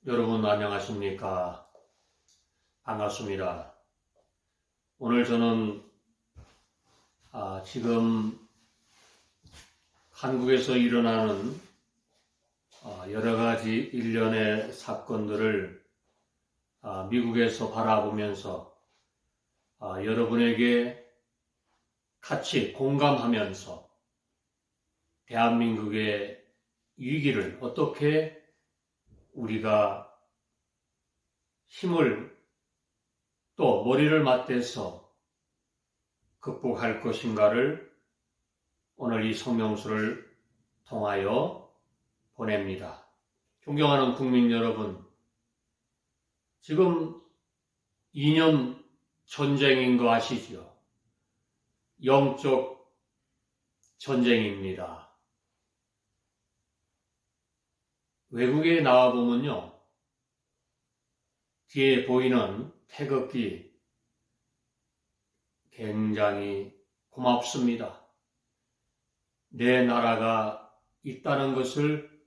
여러분 안녕하십니까? 반갑습니다. 오늘 저는 지금 한국에서 일어나는 여러 가지 일련의 사건들을 미국에서 바라보면서 여러분에게 같이 공감하면서 대한민국의 위기를 어떻게 우리가 힘을 또 머리를 맞대서 극복할 것인가를 오늘 이 성명서를 통하여 보냅니다. 존경하는 국민 여러분, 지금 2년 전쟁인 거 아시죠? 영적 전쟁입니다. 외국에 나와보면요, 뒤에 보이는 태극기 굉장히 고맙습니다. 내 나라가 있다는 것을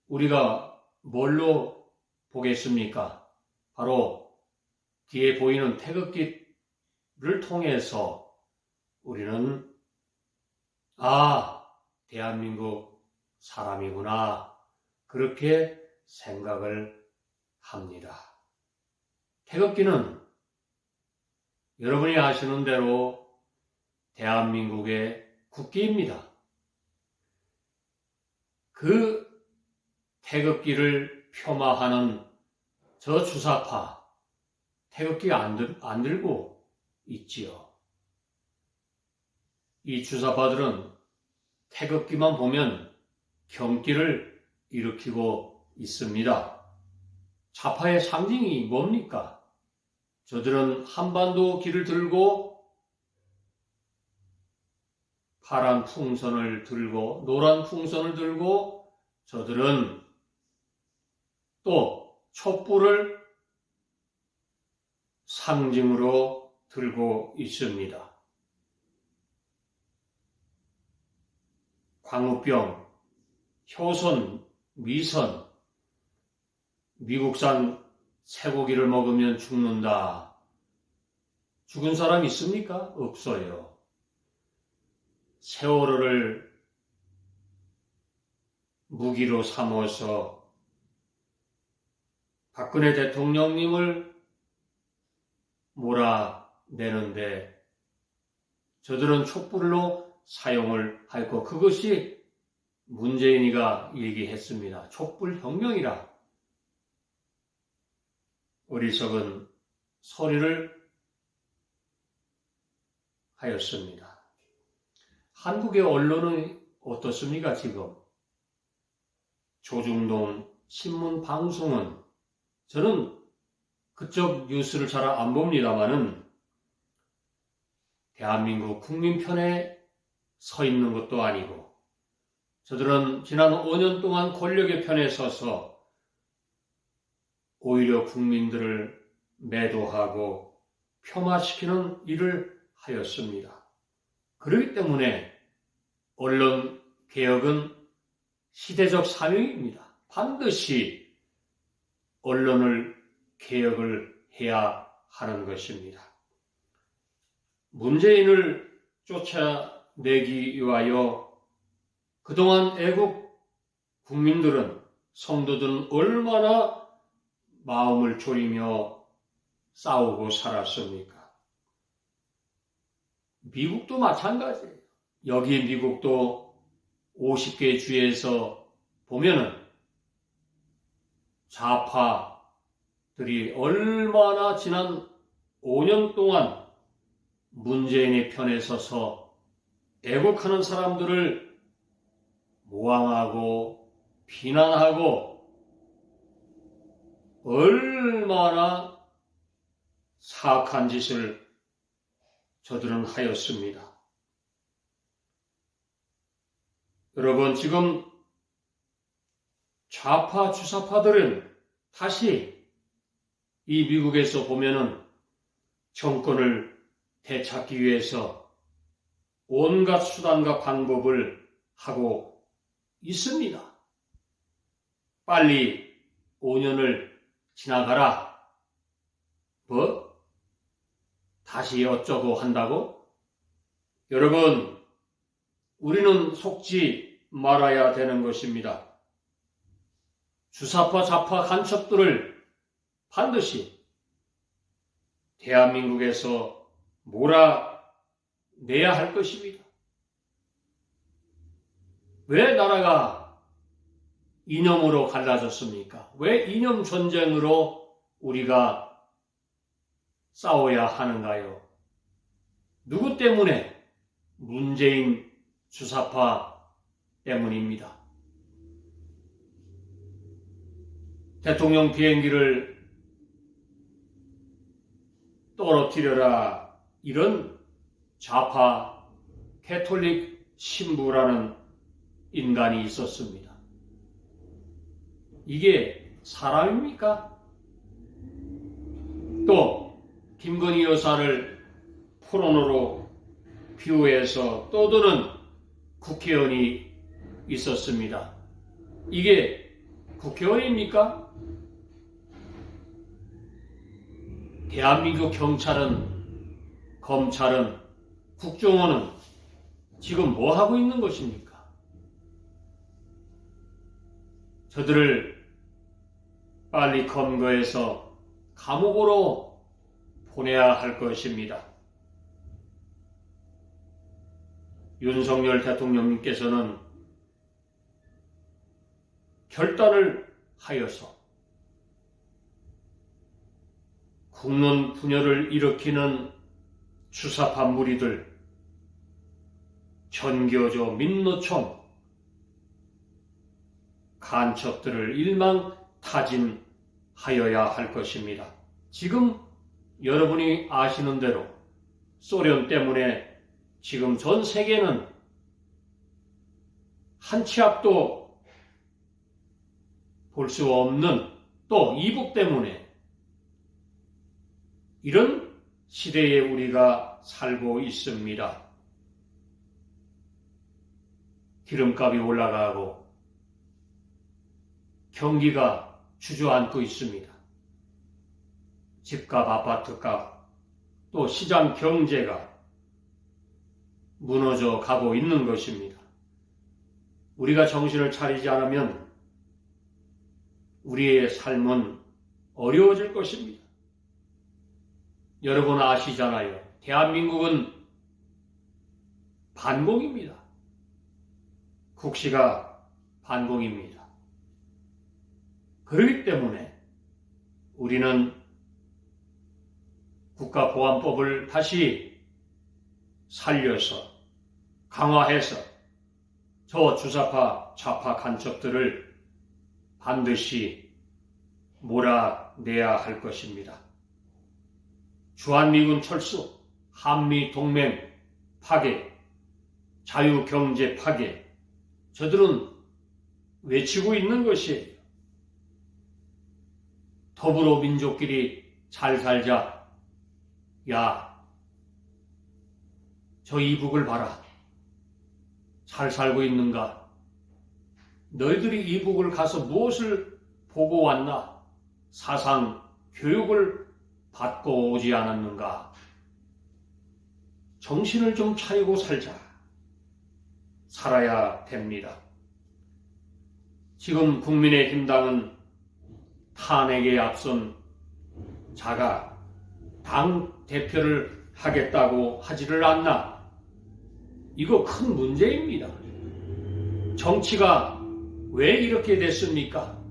우리가 뭘로 보겠습니까? 바로 뒤에 보이는 태극기를 통해서 우리는 대한민국 사람이구나, 그렇게 생각을 합니다. 태극기는 여러분이 아시는 대로 대한민국의 국기입니다. 그 태극기를 폄하하는 저 주사파, 태극기 안 들고 있지요. 이 주사파들은 태극기만 보면 경기를 일으키고 있습니다. 좌파의 상징이 뭡니까? 저들은 한반도 길을 들고 파란 풍선을 들고 노란 풍선을 들고 저들은 또 촛불을 상징으로 들고 있습니다. 광우병, 효선, 미선, 미국산 쇠고기를 먹으면 죽는다. 죽은 사람 있습니까? 없어요. 세월호를 무기로 삼아서 박근혜 대통령님을 몰아내는데 저들은 촛불로 사용을 할 것, 그것이 문재인이가 얘기했습니다. 촛불혁명이라. 어리석은 소리를 하였습니다. 한국의 언론은 어떻습니까, 지금? 조중동 신문방송은, 저는 그쪽 뉴스를 잘 안 봅니다마는 대한민국 국민 편에 서 있는 것도 아니고, 저들은 지난 5년 동안 권력의 편에 서서 오히려 국민들을 매도하고 폄하시키는 일을 하였습니다. 그렇기 때문에 언론 개혁은 시대적 사명입니다. 반드시 언론을 개혁을 해야 하는 것입니다. 문재인을 쫓아내기 위하여 그동안 애국 국민들은, 성도들은 얼마나 마음을 졸이며 싸우고 살았습니까? 미국도 마찬가지예요. 여기 미국도 50개 주에서 보면은 좌파들이 얼마나 지난 5년 동안 문재인의 편에 서서 애국하는 사람들을 모함하고 비난하고 얼마나 사악한 짓을 저들은 하였습니다. 여러분, 지금 좌파 주사파들은 다시 이 미국에서 보면은 정권을 되찾기 위해서 온갖 수단과 방법을 하고 있습니다. 빨리 5년을 지나가라. 뭐? 다시 어쩌고 한다고? 여러분, 우리는 속지 말아야 되는 것입니다. 주사파 좌파 간첩들을 반드시 대한민국에서 몰아내야 할 것입니다. 왜 나라가 이념으로 갈라졌습니까? 왜 이념 전쟁으로 우리가 싸워야 하는가요? 누구 때문에? 문재인 주사파 때문입니다. 대통령 비행기를 떨어뜨려라, 이런 좌파 캐톨릭 신부라는 인간이 있었습니다. 이게 사람입니까? 또 김건희 여사를 포로노로 비유해서 떠드는 국회의원이 있었습니다. 이게 국회의원입니까? 대한민국 경찰은, 검찰은, 국정원은 지금 뭐 하고 있는 것입니까? 저들을 빨리 검거해서 감옥으로 보내야 할 것입니다. 윤석열 대통령님께서는 결단을 하여서 국론 분열을 일으키는 주사파 무리들, 전교조 민노총 간첩들을 일망타진하여야 할 것입니다. 지금 여러분이 아시는 대로 소련 때문에 지금 전 세계는 한 치 앞도 볼 수 없는, 또 이북 때문에 이런 시대에 우리가 살고 있습니다. 기름값이 올라가고 경기가 주저앉고 있습니다. 집값, 아파트값, 또 시장 경제가 무너져 가고 있는 것입니다. 우리가 정신을 차리지 않으면 우리의 삶은 어려워질 것입니다. 여러분 아시잖아요. 대한민국은 반공입니다. 국시가 반공입니다. 그렇기 때문에 우리는 국가보안법을 다시 살려서 강화해서 저 주사파 좌파 간첩들을 반드시 몰아내야 할 것입니다. 주한미군 철수, 한미동맹 파괴, 자유경제 파괴, 저들은 외치고 있는 것이에요. 더불어민족끼리 잘 살자. 야, 저 이북을 봐라. 잘 살고 있는가? 너희들이 이북을 가서 무엇을 보고 왔나? 사상 교육을 받고 오지 않았는가? 정신을 좀 차리고 살자. 살아야 됩니다. 지금 국민의힘당은 탄핵에 앞선 자가 당 대표를 하겠다고 하지를 않나? 이거 큰 문제입니다. 정치가 왜 이렇게 됐습니까?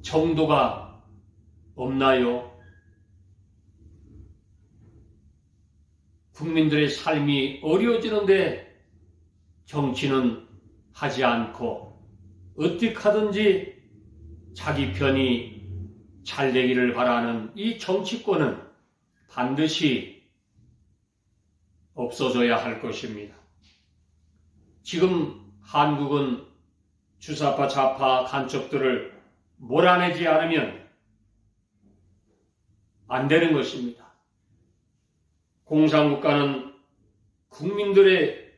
정도가 없나요? 국민들의 삶이 어려워지는데 정치는 하지 않고 어떻게 하든지 자기 편이 잘 되기를 바라는 이 정치권은 반드시 없어져야 할 것입니다. 지금 한국은 주사파 좌파 간첩들을 몰아내지 않으면 안 되는 것입니다. 공산국가는 국민들의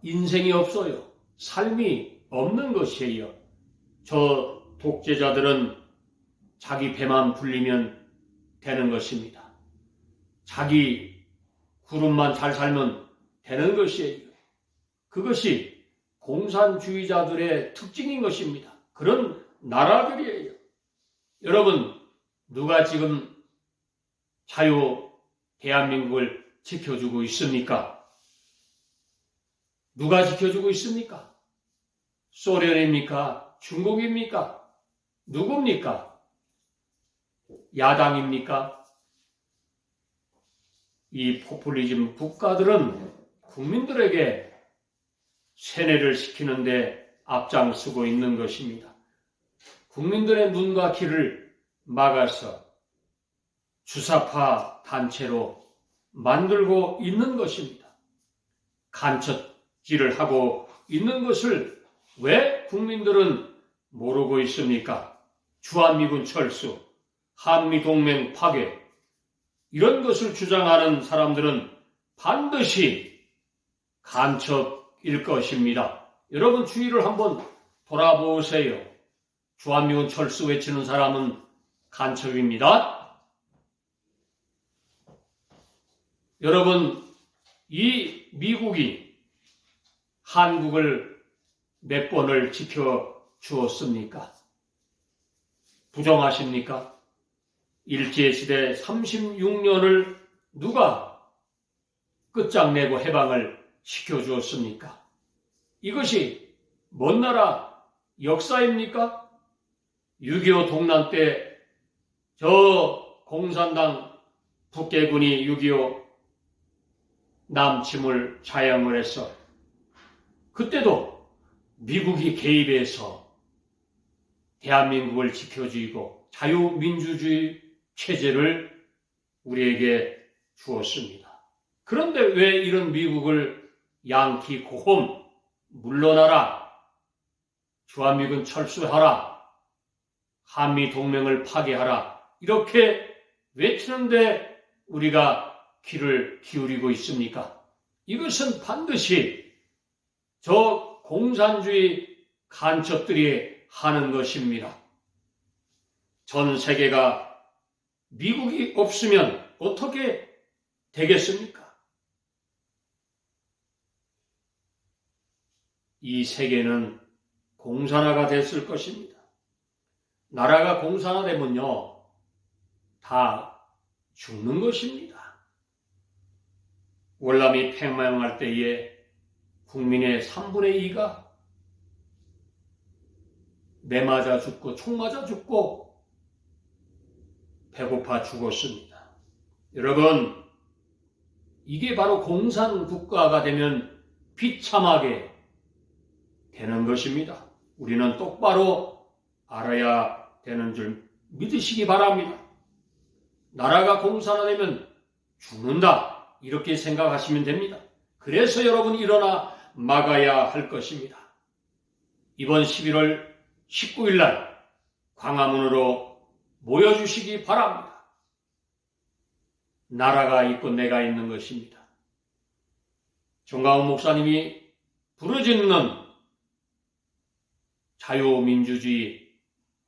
인생이 없어요. 삶이 없는 것이에요. 저 독재자들은 자기 배만 불리면 되는 것입니다. 자기 그룹만 잘 살면 되는 것이에요. 그것이 공산주의자들의 특징인 것입니다. 그런 나라들이에요. 여러분, 누가 지금 대한민국을 지켜주고 있습니까? 누가 지켜주고 있습니까? 소련입니까? 중국입니까? 누굽니까? 야당입니까? 이 포퓰리즘 국가들은 국민들에게 세뇌를 시키는데 앞장서고 있는 것입니다. 국민들의 눈과 귀를 막아서 주사파 단체로 만들고 있는 것입니다. 간첩질을 하고 있는 것을 왜 국민들은 모르고 있습니까? 주한미군 철수, 한미동맹 파괴, 이런 것을 주장하는 사람들은 반드시 간첩일 것입니다. 여러분 주위를 한번 돌아보세요. 주한미군 철수 외치는 사람은 간첩입니다. 여러분, 이 미국이 한국을 몇 번을 지켜주었습니까? 부정하십니까? 일제시대 36년을 누가 끝장내고 해방을 시켜주었습니까? 이것이 먼 나라 역사입니까? 6.25 동란 때 저 공산당 북계군이 6.25 남침을 자행을 해서 그때도 미국이 개입해서 대한민국을 지켜주고 자유민주주의 체제를 우리에게 주었습니다. 그런데 왜 이런 미국을 양키 고홈 물러나라, 주한미군 철수하라, 한미동맹을 파괴하라 이렇게 외치는데 우리가 귀를 기울이고 있습니까? 이것은 반드시 저 공산주의 간첩들이 하는 것입니다. 전 세계가 미국이 없으면 어떻게 되겠습니까? 이 세계는 공산화가 됐을 것입니다. 나라가 공산화되면요, 다 죽는 것입니다. 월남이 팽망할 때에 국민의 3분의 2가 매 맞아 죽고 총 맞아 죽고 배고파 죽었습니다. 여러분, 이게 바로 공산국가가 되면 비참하게 되는 것입니다. 우리는 똑바로 알아야 되는 줄 믿으시기 바랍니다. 나라가 공산화되면 죽는다, 이렇게 생각하시면 됩니다. 그래서 여러분 일어나 막아야 할 것입니다. 이번 11월 19일 날 광화문으로 모여주시기 바랍니다. 나라가 있고 내가 있는 것입니다. 정가훈 목사님이 부르짖는 자유민주주의,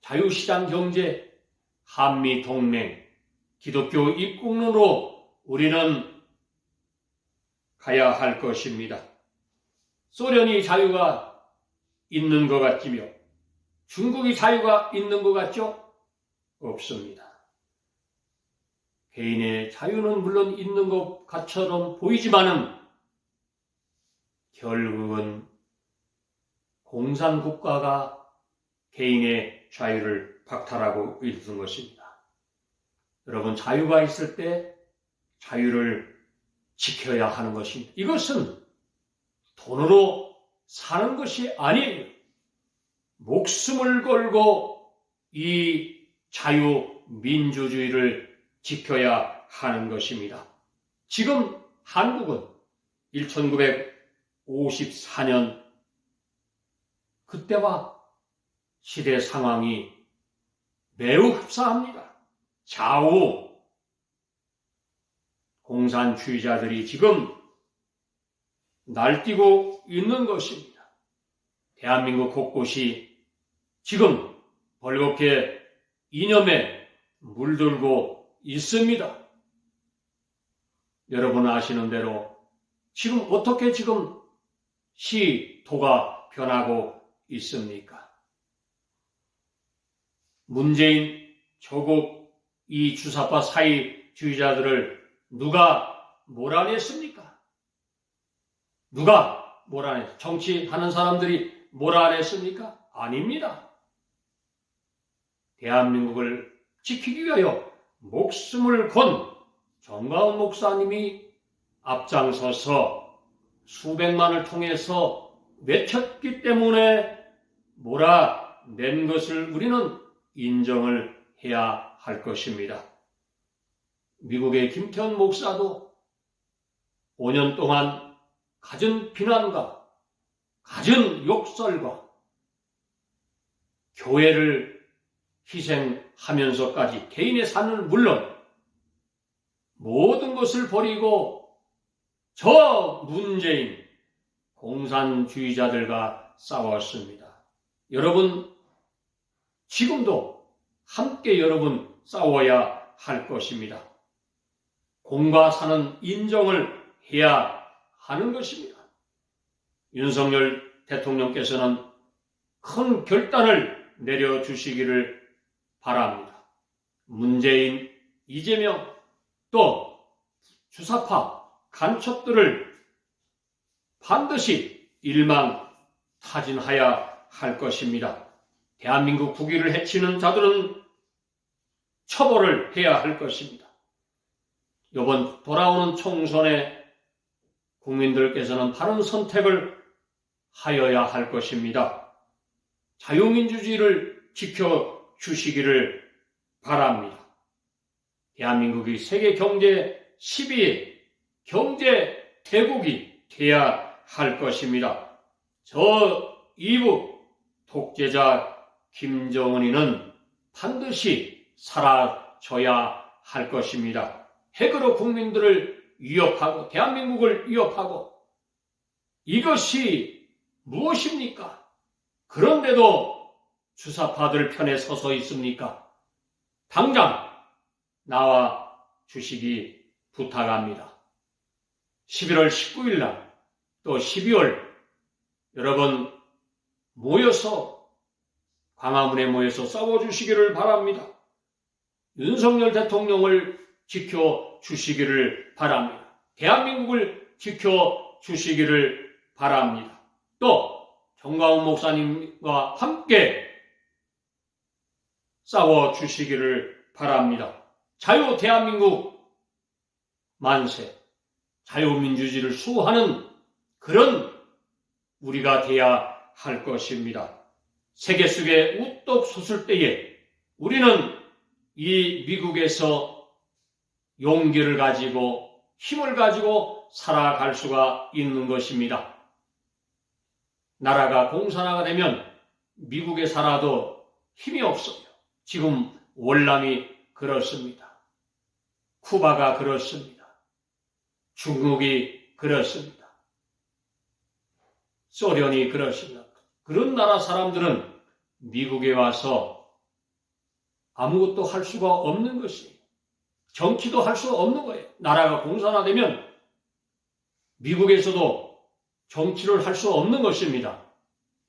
자유시장 경제, 한미동맹, 기독교 입국론으로 우리는 가야 할 것입니다. 소련이 자유가 있는 것 같으며 중국이 자유가 있는 것 같죠? 없습니다. 개인의 자유는 물론 있는 것처럼 보이지만은 결국은 공산국가가 개인의 자유를 박탈하고 있는 것입니다. 여러분, 자유가 있을 때 자유를 지켜야 하는 것입니다. 이것은 돈으로 사는 것이 아니에요. 목숨을 걸고 이 자유민주주의를 지켜야 하는 것입니다. 지금 한국은 1954년 그때와 시대 상황이 매우 흡사합니다. 좌우 공산주의자들이 지금 날뛰고 있는 것입니다. 대한민국 곳곳이 지금 벌겋게 이념에 물들고 있습니다. 여러분 아시는 대로 지금 어떻게 시도가 변하고 있습니까? 문재인, 조국, 이 주사파 사이주의자들을 누가 몰아냈습니까? 누가 몰아냈습니까? 정치하는 사람들이 몰아냈습니까? 아닙니다. 대한민국을 지키기 위하여 목숨을 건 정가운 목사님이 앞장서서 수백만을 통해서 외쳤기 때문에 몰아낸 것을 우리는 인정을 해야 할 것입니다. 미국의 김태원 목사도 5년 동안 갖은 비난과 갖은 욕설과 교회를 희생하면서까지 개인의 삶은 물론 모든 것을 버리고 저 문재인 공산주의자들과 싸웠습니다. 여러분, 지금도 함께 여러분 싸워야 할 것입니다. 공과 사는 인정을 해야 하는 것입니다. 윤석열 대통령께서는 큰 결단을 내려주시기를 바랍니다. 문재인, 이재명, 또 주사파 간첩들을 반드시 일망타진하여야 할 것입니다. 대한민국 국위를 해치는 자들은 처벌을 해야 할 것입니다. 이번 돌아오는 총선에 국민들께서는 바른 선택을 하여야 할 것입니다. 자유민주주의를 지켜주시기를 바랍니다. 대한민국이 세계 경제 10위의 경제 대국이 되어야 할 것입니다. 저 이북 독재자 김정은이는 반드시 사라져야 할 것입니다. 핵으로 국민들을 위협하고 대한민국을 위협하고 이것이 무엇입니까? 그런데도 주사파들 편에 서서 있습니까? 당장 나와 주시기 부탁합니다. 11월 19일 날 또 12월 여러분 모여서 광화문에 모여서 싸워주시기를 바랍니다. 윤석열 대통령을 지켜주시기를 바랍니다. 대한민국을 지켜주시기를 바랍니다. 또 정가운 목사님과 함께 싸워주시기를 바랍니다. 자유 대한민국 만세, 자유민주주의를 수호하는 그런 우리가 되어야 할 것입니다. 세계 속에 우뚝 솟을 때에 우리는 이 미국에서 용기를 가지고 힘을 가지고 살아갈 수가 있는 것입니다. 나라가 공산화가 되면 미국에 살아도 힘이 없어요. 지금 월남이 그렇습니다. 쿠바가 그렇습니다. 중국이 그렇습니다. 소련이 그렇습니다. 그런 나라 사람들은 미국에 와서 아무것도 할 수가 없는 것이에요. 정치도 할 수 없는 거예요. 나라가 공산화되면 미국에서도 정치를 할 수 없는 것입니다.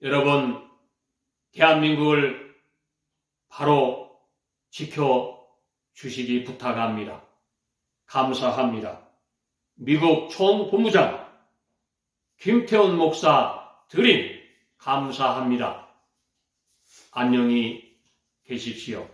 여러분, 대한민국을 바로 지켜주시기 부탁합니다. 감사합니다. 미국 총본부장 김태원 목사 드림 감사합니다. 안녕히 계십시오.